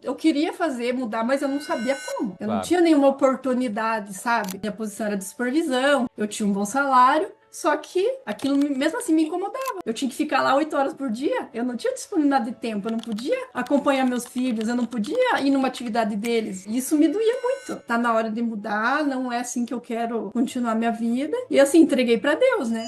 eu queria fazer, mudar, mas eu não sabia como. Eu não Claro. tinha nenhuma oportunidade, sabe? Minha posição era de supervisão, eu tinha um bom salário. Só que aquilo mesmo assim me incomodava. Eu tinha que ficar lá 8 horas por dia. Eu não tinha disponibilidade de tempo. Eu não podia acompanhar meus filhos. Eu não podia ir numa atividade deles. E isso me doía muito. Tá na hora de mudar. Não é assim que eu quero continuar minha vida. E assim, entreguei para Deus, né?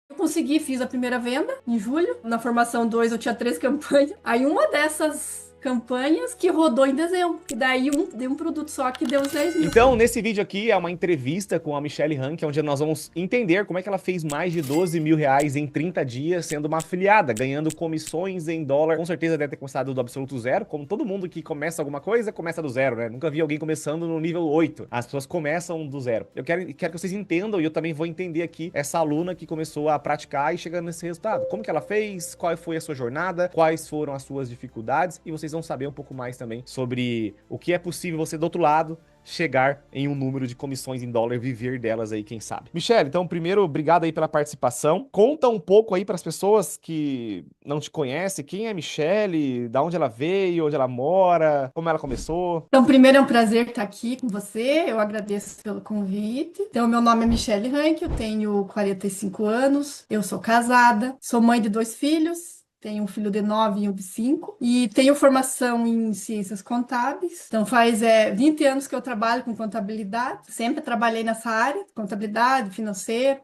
Eu consegui, fiz a primeira venda em julho. Na formação 2 eu tinha 3 campanhas. Aí uma dessas campanhas que rodou em dezembro. E daí deu um produto só que deu uns 10 mil. Então, nesse vídeo aqui é uma entrevista com a Michelle Rank, onde nós vamos entender como é que ela fez mais de 12 mil reais em 30 dias sendo uma afiliada, ganhando comissões em dólar. Com certeza deve ter começado do absoluto zero, como todo mundo que começa alguma coisa, começa do zero, né? Nunca vi alguém começando no nível 8. As pessoas começam do zero. Eu quero que vocês entendam, e eu também vou entender aqui, essa aluna que começou a praticar e chegando nesse resultado. Como que ela fez, qual foi a sua jornada, quais foram as suas dificuldades, e vocês vão saber um pouco mais também sobre o que é possível você do outro lado chegar em um número de comissões em dólar, viver delas aí, quem sabe. Michelle, então, primeiro, obrigado aí pela participação. Conta um pouco aí para as pessoas que não te conhecem, quem é Michelle, da onde ela veio, onde ela mora, como ela começou. Então, primeiro é um prazer estar aqui com você. Eu agradeço pelo convite. Então, meu nome é Michelle Rank, eu tenho 45 anos, eu sou casada, sou mãe de 2 filhos. Tenho um filho de 9 e um de 5. E tenho formação em ciências contábeis. Então, faz 20 anos que eu trabalho com contabilidade. Sempre trabalhei nessa área, contabilidade, financeiro.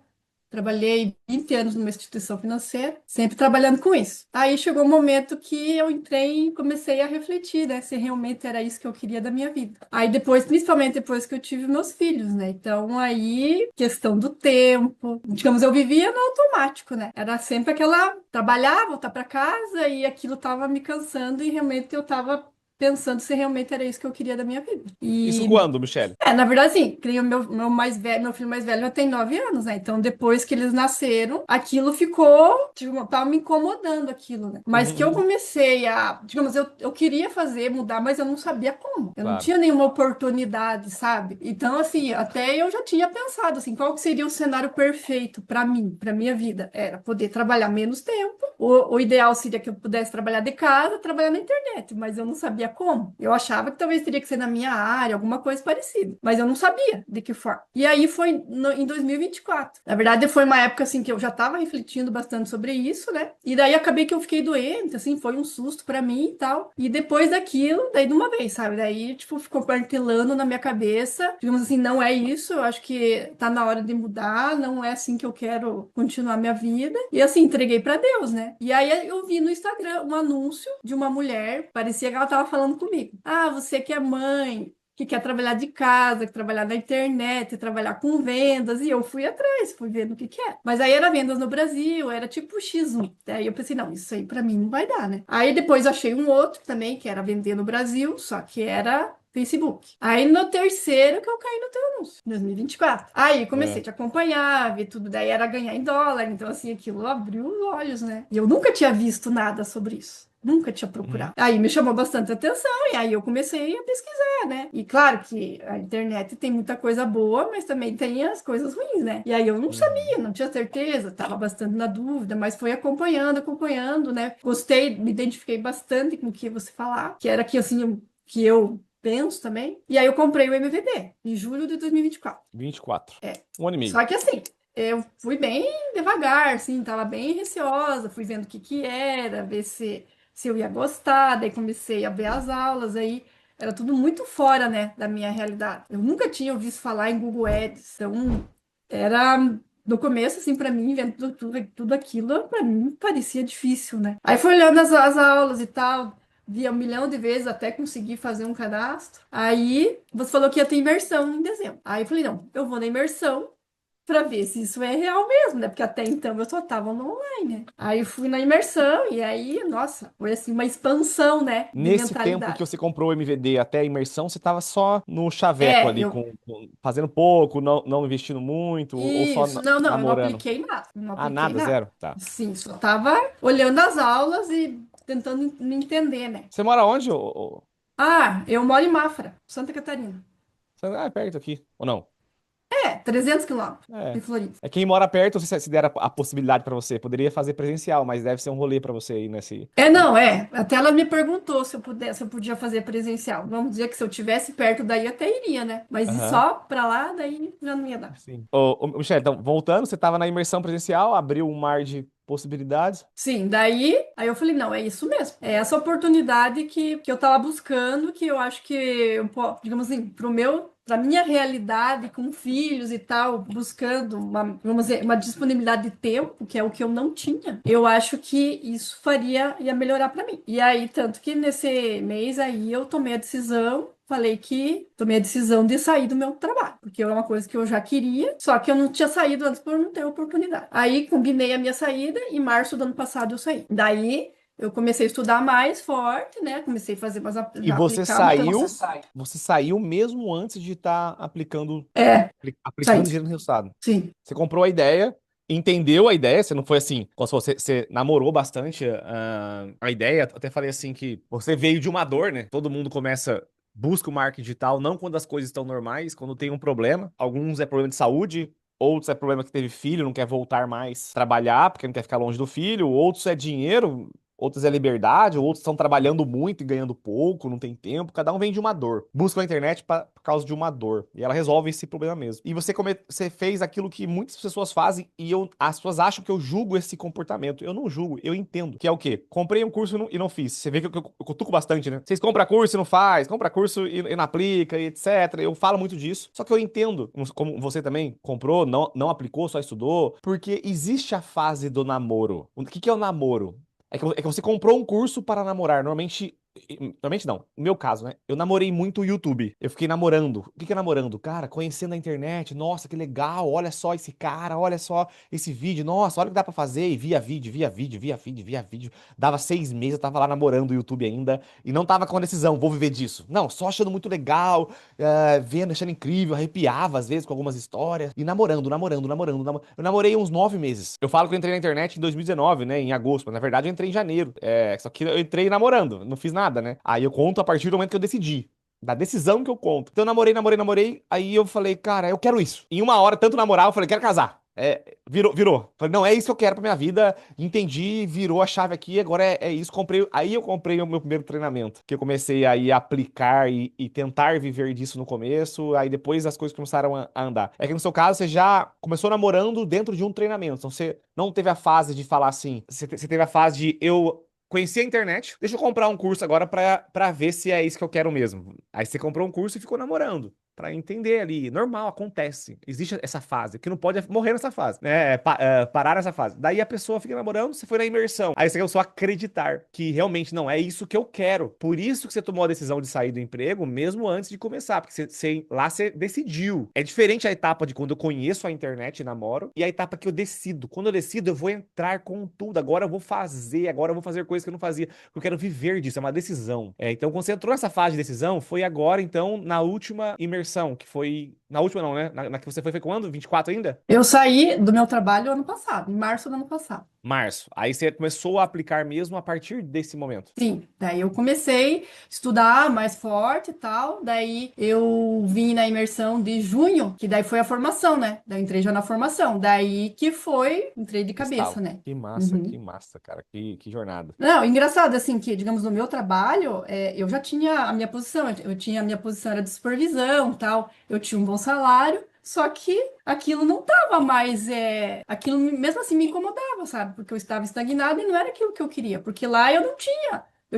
Trabalhei 20 anos numa instituição financeira, sempre trabalhando com isso. Aí chegou um momento que eu entrei e comecei a refletir, né, se realmente era isso que eu queria da minha vida. Aí depois, principalmente depois que eu tive meus filhos, né? Então aí, questão do tempo, digamos, eu vivia no automático, né? Era sempre aquela trabalhar, voltar para casa e aquilo tava me cansando e realmente eu tava pensando se realmente era isso que eu queria da minha vida. Isso E quando, Michelle? na verdade, sim, que o meu mais velho, meu filho mais velho já tem 9 anos, né? Então, depois que eles nasceram, aquilo ficou, tipo, tava me incomodando aquilo, né? Mas que eu Uhum. comecei a, digamos, eu queria fazer, mudar, mas eu não sabia como. Eu não Claro. tinha nenhuma oportunidade, sabe? Então, assim, até eu já tinha pensado, assim, qual que seria o cenário perfeito para mim, para minha vida? Era poder trabalhar menos tempo. O ideal seria que eu pudesse trabalhar de casa, trabalhar na internet, mas eu não sabia como. Eu achava que talvez teria que ser na minha área, alguma coisa parecida, mas eu não sabia de que forma. E aí foi em 2024. Na verdade, foi uma época assim que eu já estava refletindo bastante sobre isso, né? E daí acabei que eu fiquei doente, assim, foi um susto para mim e tal. E depois daquilo, daí de uma vez, sabe? Daí, tipo, ficou martelando na minha cabeça. Digamos assim, não é isso, eu acho que tá na hora de mudar, não é assim que eu quero continuar minha vida. E assim, entreguei para Deus, né? E aí eu vi no Instagram um anúncio de uma mulher, parecia que ela tava falando comigo. Ah, você que é mãe, que quer trabalhar de casa, que trabalhar na internet, trabalhar com vendas, e eu fui atrás, fui vendo o que que é. Mas aí era vendas no Brasil, era tipo X1. Aí eu pensei, não, isso aí para mim não vai dar, né? Aí depois eu achei um outro também, que era vender no Brasil, só que era Facebook. Aí no terceiro que eu caí no teu anúncio, 2024. Aí comecei a É. te acompanhar, ver tudo, daí era ganhar em dólar, então assim, aquilo abriu os olhos, né? E eu nunca tinha visto nada sobre isso. Nunca tinha Uhum. procurado. Aí me chamou bastante atenção e aí eu comecei a pesquisar, né? E claro que a internet tem muita coisa boa, mas também tem as coisas ruins, né? E aí eu não Uhum. sabia, não tinha certeza, tava bastante na dúvida, mas foi acompanhando, acompanhando, né? Gostei, me identifiquei bastante com o que você falar, que era que assim, que eu penso também. E aí eu comprei o MVD em julho de 2024. 24. É. Um ano e meio. Só que assim, eu fui bem devagar, assim, tava bem receosa, fui vendo o que que era, ver se eu ia gostar, daí comecei a ver as aulas, aí era tudo muito fora, né, da minha realidade. Eu nunca tinha ouvido falar em Google Ads, então era no começo, assim, para mim, vendo tudo aquilo, para mim parecia difícil, né? Aí fui olhando as aulas e tal, via um milhão de vezes até conseguir fazer um cadastro. Aí você falou que ia ter imersão em dezembro. Aí eu falei, não, eu vou na imersão para ver se isso é real mesmo, né? Porque até então eu só tava no online, né? Aí eu fui na imersão e aí, nossa, foi assim uma expansão, né, de Nesse tempo que mentalidade. você comprou o MVD até a imersão, você estava só no chaveco É, ali, fazendo pouco, não investindo muito, ou só isso, não, não, eu não namorando? apliquei nada, não Ah, apliquei nada, nada. zero? Tá. Sim, só tava olhando as aulas e tentando me entender, né? Você mora onde? Ah, eu moro em Mafra, Santa Catarina. Ah, é perto aqui. Ou não? 300 quilômetros de É. Floripa. É quem mora perto, se der a possibilidade pra você, poderia fazer presencial, mas deve ser um rolê pra você aí nesse. Não, até ela me perguntou se eu pudesse, se eu podia fazer presencial. Vamos dizer que se eu tivesse perto daí até iria, né? Mas ir Aham. só pra lá, daí já não ia dar. Sim. Ô, Michele, então, voltando, você estava na imersão presencial, abriu um mar de possibilidades. Sim, aí eu falei, não, é isso mesmo. É essa oportunidade que eu tava buscando, que eu acho que, digamos assim, pra minha realidade com filhos e tal, buscando vamos dizer, uma disponibilidade de tempo, que é o que eu não tinha, eu acho que isso ia melhorar pra mim. E aí, tanto que nesse mês aí eu tomei a decisão. Falei que tomei a decisão de sair do meu trabalho, porque era uma coisa que eu já queria, só que eu não tinha saído antes por não ter oportunidade. Aí combinei a minha saída e em março do ano passado eu saí. Daí eu comecei a estudar mais forte, né? Comecei a fazer mais E você aplicar um tanto. você saiu mesmo antes de estar É, saí. aplicando dinheiro no resultado. Sim. Você comprou a ideia, entendeu a ideia, você não foi assim, como se você namorou bastante a ideia. Até falei assim que você veio de uma dor, né? Todo mundo busca o marketing digital, não quando as coisas estão normais, quando tem um problema. Alguns é problema de saúde, outros é problema que teve filho, não quer voltar mais trabalhar porque não quer ficar longe do filho, outros é dinheiro. Outros é liberdade, outros estão trabalhando muito e ganhando pouco, não tem tempo. Cada um vem de uma dor. Busca a internet por causa de uma dor. E ela resolve esse problema mesmo. E você fez aquilo que muitas pessoas fazem e as pessoas acham que eu julgo esse comportamento. Eu não julgo, eu entendo. Que é o quê? Comprei um curso e não fiz. Você vê que eu cutuco bastante, né? Vocês compram curso e não faz, compra curso e não aplica, e etc. Eu falo muito disso. Só que eu entendo, como você também comprou, não aplicou, só estudou. Porque existe a fase do namoro. O que é o namoro? É que você comprou um curso para namorar. Normalmente não. No meu caso, né? Eu namorei muito o YouTube. Eu fiquei namorando. O que é namorando? Cara, conhecendo a internet. Nossa, que legal. Olha só esse cara. Olha só esse vídeo. Nossa, olha o que dá pra fazer. E via vídeo, via vídeo, via vídeo, via vídeo. Dava 6 meses, eu tava lá namorando o YouTube ainda. E não tava com a decisão, vou viver disso. Não, só achando muito legal. Vendo, achando incrível. Arrepiava às vezes com algumas histórias. E namorando. Eu namorei uns 9 meses. Eu falo que eu entrei na internet em 2019, né? Em agosto. Mas na verdade eu entrei em janeiro. Só que eu entrei namorando. Não fiz nada, né? Aí eu conto a partir do momento que eu decidi. Da decisão que eu conto. Então eu namorei. Aí eu falei, cara, eu quero isso. Em uma hora, tanto namorar, eu falei, quero casar. Virou. Falei, não, é isso que eu quero pra minha vida. Entendi, virou a chave aqui, agora é isso. Aí eu comprei o meu primeiro treinamento. Que eu comecei aí a aplicar e tentar viver disso no começo. Aí depois as coisas começaram a andar. É que no seu caso, você já começou namorando dentro de um treinamento. Então você não teve a fase de falar assim. Você teve a fase de eu conheci a internet, deixa eu comprar um curso agora pra ver se é isso que eu quero mesmo. Aí você comprou um curso e ficou namorando. Pra entender ali, normal, acontece. Existe essa fase, que não pode morrer nessa fase, né? Parar nessa fase. Daí a pessoa fica namorando, você foi na imersão. Aí você começou a acreditar que realmente não é isso que eu quero. Por isso que você tomou a decisão de sair do emprego, mesmo antes de começar, porque lá você decidiu. É diferente a etapa de quando eu conheço a internet e namoro, e a etapa que eu decido. Quando eu decido, eu vou entrar com tudo. Agora eu vou fazer coisas que eu não fazia. Eu quero viver disso, é uma decisão. Então, quando você entrou nessa fase de decisão, foi agora, então, na última imersão, que foi. Na última, não, né? Na que você foi quando? 24 ainda? Eu saí do meu trabalho ano passado, em março do ano passado. Março. Aí você começou a aplicar mesmo a partir desse momento. Sim, daí eu comecei a estudar mais forte e tal. Daí eu vim na imersão de junho, que daí foi a formação, né? Daí eu entrei já na formação. Daí que foi, entrei de cabeça, Estalo. né? Que Uhum. massa, cara. Que jornada. Não, engraçado, assim, que, digamos, no meu trabalho, eu já tinha a minha posição, eu tinha a minha posição era de supervisão, tal, eu tinha um bom salário, só que aquilo não tava mais, aquilo mesmo assim me incomodava, sabe? Porque eu estava estagnada e não era aquilo que eu queria, porque lá eu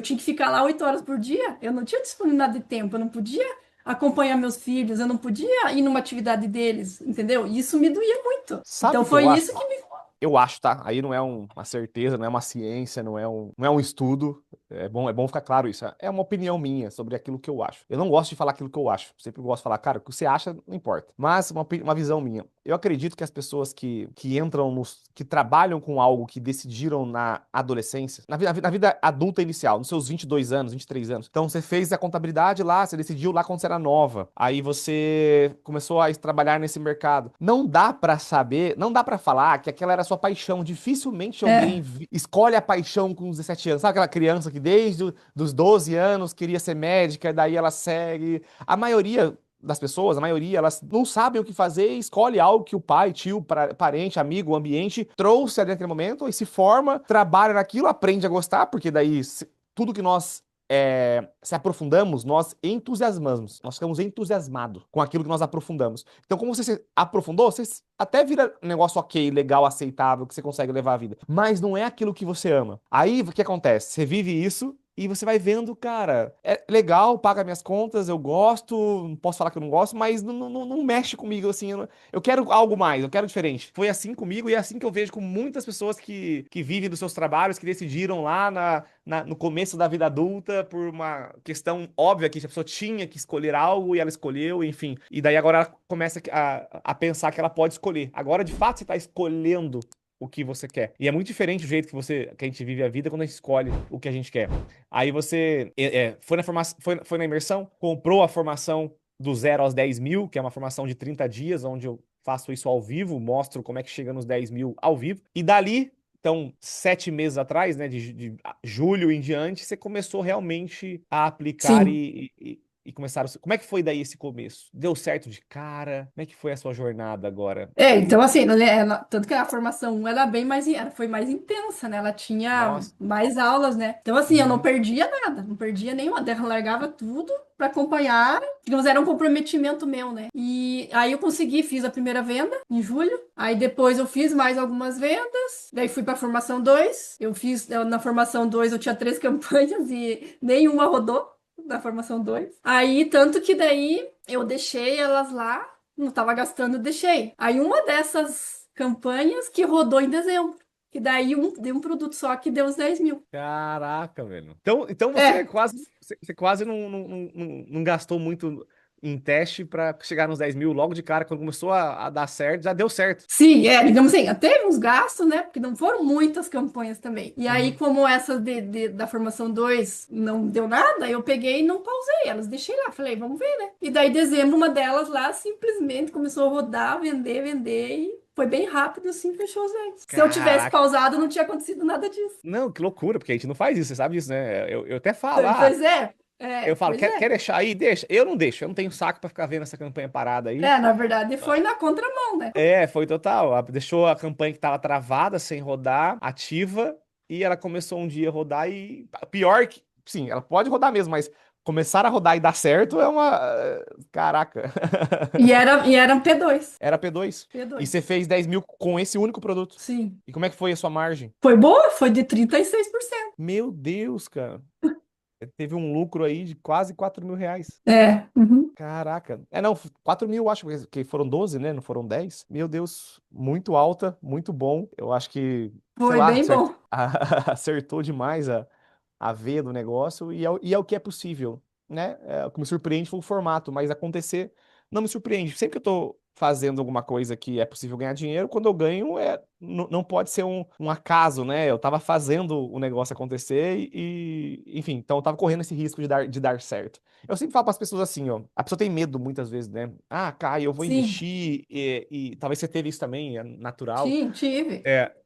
tinha que ficar lá 8 horas por dia, eu não tinha disponibilidade de tempo, eu não podia acompanhar meus filhos, eu não podia ir numa atividade deles, entendeu? E isso me doía muito. Sabe Então o que eu foi isso acho? que me... Eu acho, tá? Aí não é uma certeza, não é uma ciência, não é um estudo. É bom ficar claro isso. É uma opinião minha sobre aquilo que eu acho. Eu não gosto de falar aquilo que eu acho. Sempre gosto de falar, cara, o que você acha não importa. Mas uma visão minha. Eu acredito que as pessoas que entram que trabalham com algo que decidiram na adolescência, na vida adulta inicial, nos seus 22 anos, 23 anos. Então você fez a contabilidade lá, você decidiu lá quando você era nova. Aí você começou a trabalhar nesse mercado. Não dá pra saber, não dá pra falar que aquela era a sua paixão. Dificilmente alguém É, escolhe a paixão com 17 anos. Sabe aquela criança que desde os 12 anos queria ser médica, daí ela segue. A maioria das pessoas, a maioria, elas não sabem o que fazer e escolhe algo que o pai, tio, parente, amigo, o ambiente trouxe ali naquele momento e se forma, trabalha naquilo, aprende a gostar, porque daí tudo que nós se aprofundamos, nós entusiasmamos, nós ficamos entusiasmados com aquilo que nós aprofundamos. Então, como você se aprofundou, você até vira um negócio ok, legal, aceitável, que você consegue levar a vida. Mas não é aquilo que você ama. Aí, o que acontece? Você vive isso e você vai vendo, cara, é legal, paga minhas contas, eu gosto, não posso falar que eu não gosto, mas não mexe comigo, assim, eu quero algo mais, eu quero diferente. Foi assim comigo e é assim que eu vejo com muitas pessoas que vivem dos seus trabalhos, que decidiram lá no começo da vida adulta por uma questão óbvia que a pessoa tinha que escolher algo e ela escolheu, enfim. E daí agora ela começa a pensar que ela pode escolher. Agora, de fato, você está escolhendo o que você quer. E é muito diferente o jeito que a gente vive a vida quando a gente escolhe o que a gente quer. Aí você foi na formação, foi na imersão, comprou a formação do 0 aos 10 mil, que é uma formação de 30 dias, onde eu faço isso ao vivo, mostro como é que chega nos 10 mil ao vivo. E dali, então, 7 meses atrás, né, de julho em diante, você começou realmente a aplicar Sim. e começaram. Como é que foi daí esse começo? Deu certo de cara? Como é que foi a sua jornada agora? Então assim, tanto que a formação 1 era bem mais, ela foi mais intensa, né? Ela tinha Nossa. mais aulas, né? Então assim, eu não Uhum. perdia nada, não perdia nenhuma, eu largava tudo para acompanhar, digamos, era um comprometimento meu, né? E aí eu consegui, fiz a primeira venda em julho, aí depois eu fiz mais algumas vendas, daí fui para a formação 2, na formação 2 eu tinha 3 campanhas e nenhuma rodou da formação 2. Aí, tanto que daí eu deixei elas lá, não estava gastando, deixei. Aí uma dessas campanhas que rodou em dezembro. Que daí deu um produto só que deu os 10 mil. Caraca, velho. Então você É, quase, você quase não gastou muito em teste pra chegar nos 10 mil logo de cara, quando começou a dar certo, já deu certo. sim, digamos assim, teve uns gastos, né? Porque não foram muitas campanhas também. E aí, Uhum. como essa da formação 2 não deu nada, eu peguei e não pausei elas, deixei lá. Falei, vamos ver, né? E daí, em dezembro, uma delas lá simplesmente começou a rodar, vender, vender e foi bem rápido, assim, fechou os 10. Se eu tivesse Caraca. pausado, não tinha acontecido nada disso. Não, que loucura, porque a gente não faz isso, você sabe disso, né? Eu até falo, ah, Pois é, eu falo, pois quer é. deixar aí? Deixa. Eu não tenho saco pra ficar vendo essa campanha parada aí. Na verdade, foi na contramão, né? Foi total. Deixou a campanha que tava travada, sem rodar, ativa, e ela começou um dia a rodar e pior que, sim, ela pode rodar mesmo, mas começar a rodar e dar certo é uma, caraca. E era um P2. Era P2. E P2. você fez 10 mil com esse único produto. Sim. E como é que foi a sua margem? Foi boa? Foi de 36%. Meu Deus, cara. Teve um lucro aí de quase 4 mil reais. Uhum. Caraca. Não, 4 mil, acho que foram 12, né? Não foram 10. Meu Deus, muito alta, muito bom. Eu acho que, sei Foi lá, bem bom. acertou demais a veia do negócio e é o que é possível, né? O que me surpreende foi o formato, mas acontecer não me surpreende. Sempre que eu tô fazendo alguma coisa que é possível ganhar dinheiro, quando eu ganho, não pode ser um acaso, né? Eu tava fazendo o negócio acontecer enfim, então eu tava correndo esse risco de dar certo. Eu sempre falo para as pessoas assim, ó, a pessoa tem medo muitas vezes, né? Ah, Caio, eu vou Sim, investir e talvez você teve isso também, é natural. tive.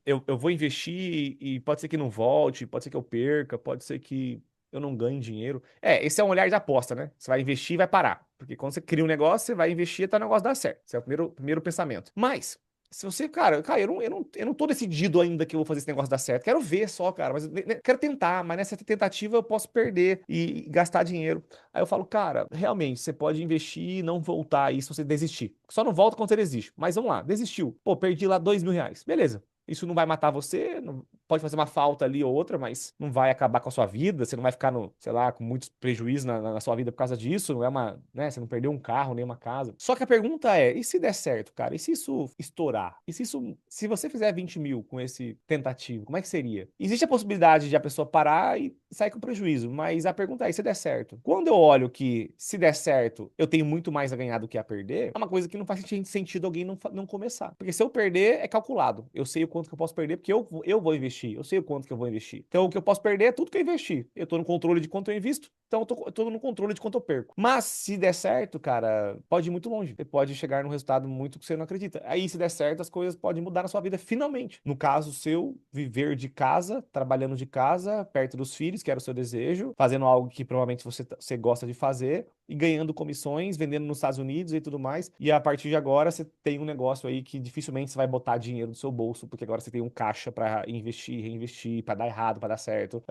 Eu vou investir e pode ser que não volte, pode ser que eu perca, pode ser que eu não ganhe dinheiro. Esse é um olhar de aposta, né? Você vai investir e vai parar. Porque quando você cria um negócio, você vai investir até o negócio dar certo. Esse é o primeiro pensamento. Mas, se você, cara, eu não tô decidido ainda que eu vou fazer esse negócio dar certo. Quero ver só, cara, mas quero tentar, mas nessa tentativa eu posso perder e gastar dinheiro. Aí eu falo, cara, realmente, você pode investir e não voltar aí se você desistir. Só não volta quando você desiste. Mas vamos lá, desistiu. Pô, perdi lá 2 mil reais. Beleza. Isso não vai matar você, pode fazer uma falta ali ou outra, mas não vai acabar com a sua vida, você não vai ficar no, sei lá, com muitos prejuízos na sua vida por causa disso, não é uma, né, você não perdeu um carro, nem uma casa. Só que a pergunta é, e se der certo, cara? E se isso estourar? Se você fizer 20 mil com esse tentativo, como é que seria? Existe a possibilidade de a pessoa parar e sair com prejuízo, mas a pergunta é, e se der certo? Quando eu olho que, se der certo, eu tenho muito mais a ganhar do que a perder, é uma coisa que não faz sentido alguém não começar. Porque se eu perder, é calculado. Eu sei o quanto que eu posso perder, porque eu vou investir. Eu sei o quanto que eu vou investir. Então, o que eu posso perder é tudo que eu investi. Eu tô no controle de quanto eu invisto, então eu tô no controle de quanto eu perco. Mas, se der certo, cara, pode ir muito longe. Você pode chegar num resultado muito que você não acredita. Aí, se der certo, as coisas podem mudar na sua vida finalmente. No caso seu, viver de casa, trabalhando de casa, perto dos filhos, que era o seu desejo, fazendo algo que provavelmente você gosta de fazer, e ganhando comissões, vendendo nos Estados Unidos e tudo mais. E a partir de agora você tem um negócio aí que dificilmente você vai botar dinheiro no seu bolso, porque agora você tem um caixa para investir, reinvestir, para dar errado, para dar certo.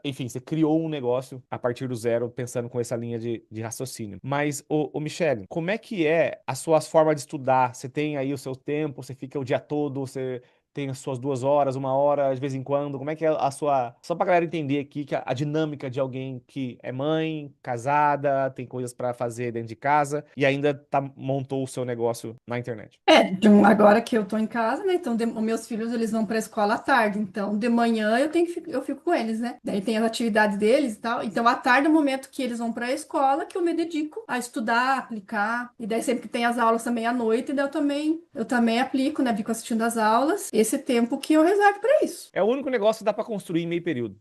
Enfim, você criou um negócio a partir do zero, pensando com essa linha de raciocínio. Mas, Michele, como é que é a sua forma de estudar? Você tem aí o seu tempo, você fica o dia todo, você tem as suas 2 horas, 1 hora, de vez em quando? Como é que é a sua. Só pra galera entender aqui que a dinâmica de alguém que é mãe, casada, tem coisas pra fazer dentro de casa e ainda montou o seu negócio na internet. Agora que eu tô em casa, né? Então, os meus filhos, eles vão pra escola à tarde. Então, de manhã eu fico com eles, né? Daí tem as atividades deles e tal. Então, à tarde é o momento que eles vão pra escola, que eu me dedico a estudar, aplicar. E daí sempre que tem as aulas também à noite, daí eu também aplico, né? Fico assistindo as aulas. Esse tempo que eu reservo pra isso. É o único negócio que dá pra construir em meio período.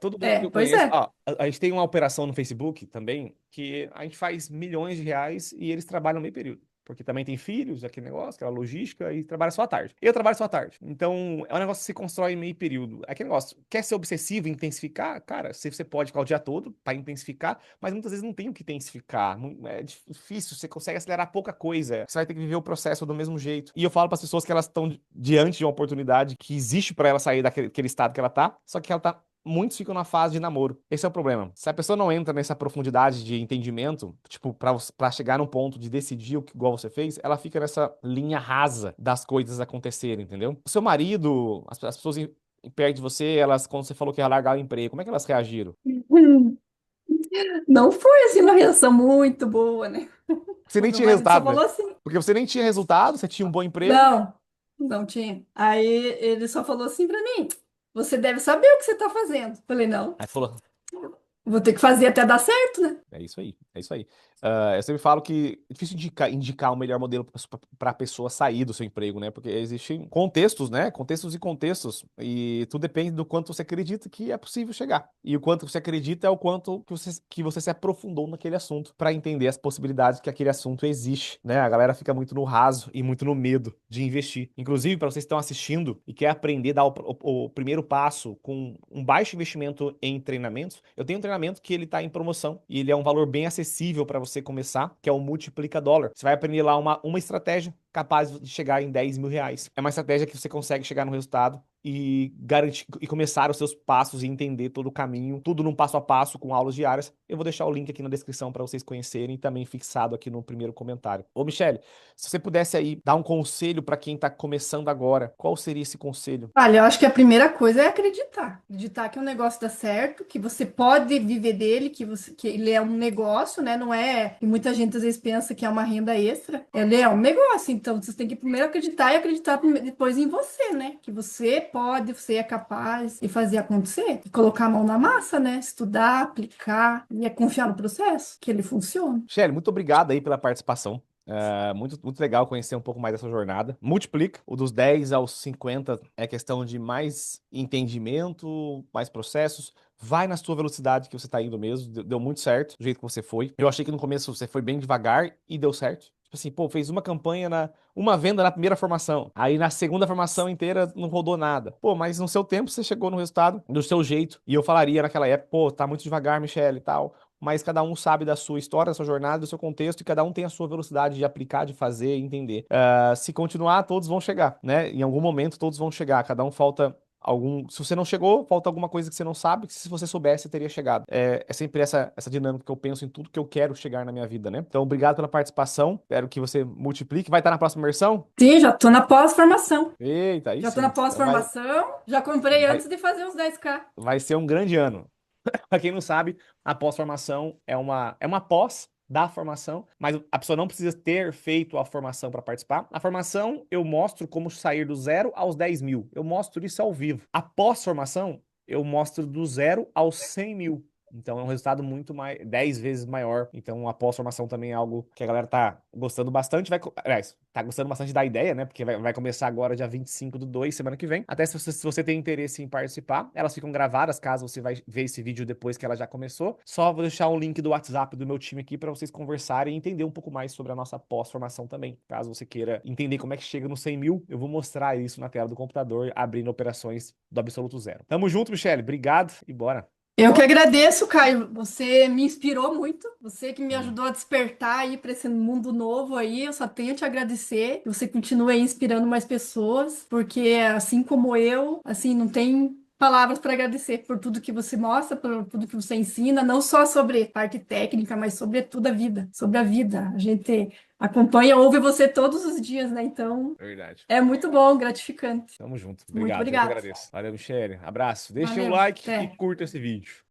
Todo mundo que eu Pois conheço. é. A gente tem uma operação no Facebook também que a gente faz milhões de reais e eles trabalham meio período. Porque também tem filhos, aquele negócio, aquela logística, e trabalha só à tarde. Eu trabalho só à tarde. Então, é um negócio que se constrói em meio período. É aquele negócio, quer ser obsessivo, intensificar? Cara, você pode ficar o dia todo para intensificar, mas muitas vezes não tem o que intensificar. É difícil, você consegue acelerar pouca coisa. Você vai ter que viver o processo do mesmo jeito. E eu falo para as pessoas que elas estão diante de uma oportunidade que existe para ela sair daquele estado que ela tá, só que ela tá. Muitos ficam na fase de namoro. Esse é o problema. Se a pessoa não entra nessa profundidade de entendimento, tipo, pra chegar num ponto de decidir o que igual você fez, ela fica nessa linha rasa das coisas acontecerem, entendeu? O seu marido, as pessoas perto de você, elas, quando você falou que ia largar o emprego, como é que elas reagiram? Hum, Não foi assim uma reação muito boa, né? Você O nem meu tinha marido só resultado, né? falou assim. Porque você nem tinha resultado, você tinha um bom emprego. Não, não tinha. Aí ele só falou assim pra mim: você deve saber o que você tá fazendo. Falei, não, Aí falou, vou ter que fazer até dar certo, né? é isso aí, é isso aí. Eu sempre falo que é difícil indicar o melhor modelo para a pessoa sair do seu emprego, né? Porque existem contextos, né? Contextos e contextos. E tudo depende do quanto você acredita que é possível chegar. E o quanto você acredita é o quanto que você se aprofundou naquele assunto para entender as possibilidades que aquele assunto existe, né? A galera fica muito no raso e muito no medo de investir. Inclusive, para vocês que estão assistindo e quer aprender a dar o primeiro passo com um baixo investimento em treinamentos, eu tenho um treinamento que ele está em promoção e ele é um valor bem acessível para você começar, que é o Multiplica Dólar. Você vai aprender lá uma estratégia capaz de chegar em 10 mil reais. É uma estratégia que você consegue chegar no resultado e garantir e começar os seus passos e entender todo o caminho, tudo num passo a passo com aulas diárias. Eu vou deixar o link aqui na descrição para vocês conhecerem e também fixado aqui no primeiro comentário. Ô, Michele, se você pudesse aí dar um conselho para quem está começando agora, qual seria esse conselho? Olha, eu acho que a primeira coisa é acreditar. Acreditar que o negócio dá certo, que você pode viver dele, que ele é um negócio, né? Não é. E muita gente às vezes pensa que é uma renda extra. Ele é um negócio, então você tem que primeiro acreditar e acreditar depois em você, né? Que você pode, você é capaz de fazer acontecer. E colocar a mão na massa, né? Estudar, aplicar e é confiar no processo, que ele funciona. Michele, muito obrigado aí pela participação. Muito, muito legal conhecer um pouco mais dessa jornada. Multiplica, o dos 10 aos 50 é questão de mais entendimento, mais processos. Vai na sua velocidade que você está indo mesmo. Deu muito certo do jeito que você foi. Eu achei que no começo você foi bem devagar e deu certo. Tipo assim, pô, fez uma campanha uma venda na primeira formação. Aí na segunda formação inteira não rodou nada. Pô, mas no seu tempo você chegou no resultado do seu jeito. E eu falaria naquela época, pô, tá muito devagar, Michele e tal, mas cada um sabe da sua história, da sua jornada, do seu contexto, e cada um tem a sua velocidade de aplicar, de fazer e entender. Se continuar, todos vão chegar, né? Em algum momento, todos vão chegar. Cada um falta algum. Se você não chegou, falta alguma coisa que você não sabe, que se você soubesse, teria chegado. É sempre essa dinâmica que eu penso em tudo que eu quero chegar na minha vida, né? Então, obrigado pela participação. Espero que você multiplique. Vai estar na próxima versão? Sim, já tô na pós-formação. Eita, aí Já tô na sim. Então pós-formação, já comprei vai, antes de fazer os 10K. vai ser um grande ano. Para quem não sabe, a pós-formação é uma pós da formação, mas a pessoa não precisa ter feito a formação para participar. A formação eu mostro como sair do 0 aos 10 mil. Eu mostro isso ao vivo. A pós-formação eu mostro do 0 aos 100 mil. Então é um resultado muito mais, 10 vezes maior. Então a pós-formação também é algo que a galera tá gostando bastante. Aliás, tá gostando bastante da ideia, né? Porque vai começar agora dia 25/2, semana que vem. Até se você tem interesse em participar, elas ficam gravadas caso você vai ver esse vídeo depois que ela já começou. Só vou deixar o link do WhatsApp do meu time aqui para vocês conversarem e entender um pouco mais sobre a nossa pós-formação também. Caso você queira entender como é que chega no 100 mil, eu vou mostrar isso na tela do computador, abrindo operações do absoluto zero. Tamo junto, Michele. Obrigado e bora. Eu que agradeço, Caio. Você me inspirou muito. Você que me Hum, ajudou a despertar aí para esse mundo novo aí. Eu só tenho a te agradecer. Que você continue aí inspirando mais pessoas, porque assim como eu, assim, não tem palavras para agradecer por tudo que você mostra, por tudo que você ensina, não só sobre parte técnica, mas sobre toda a vida, sobre a vida. A gente acompanha, ouve você todos os dias, né? Então, verdade. é muito bom, gratificante. Tamo junto. Muito Obrigado. Eu que obrigada. agradeço. Valeu, Michele. Abraço. Deixa o Valeu. like e Até. curta esse vídeo.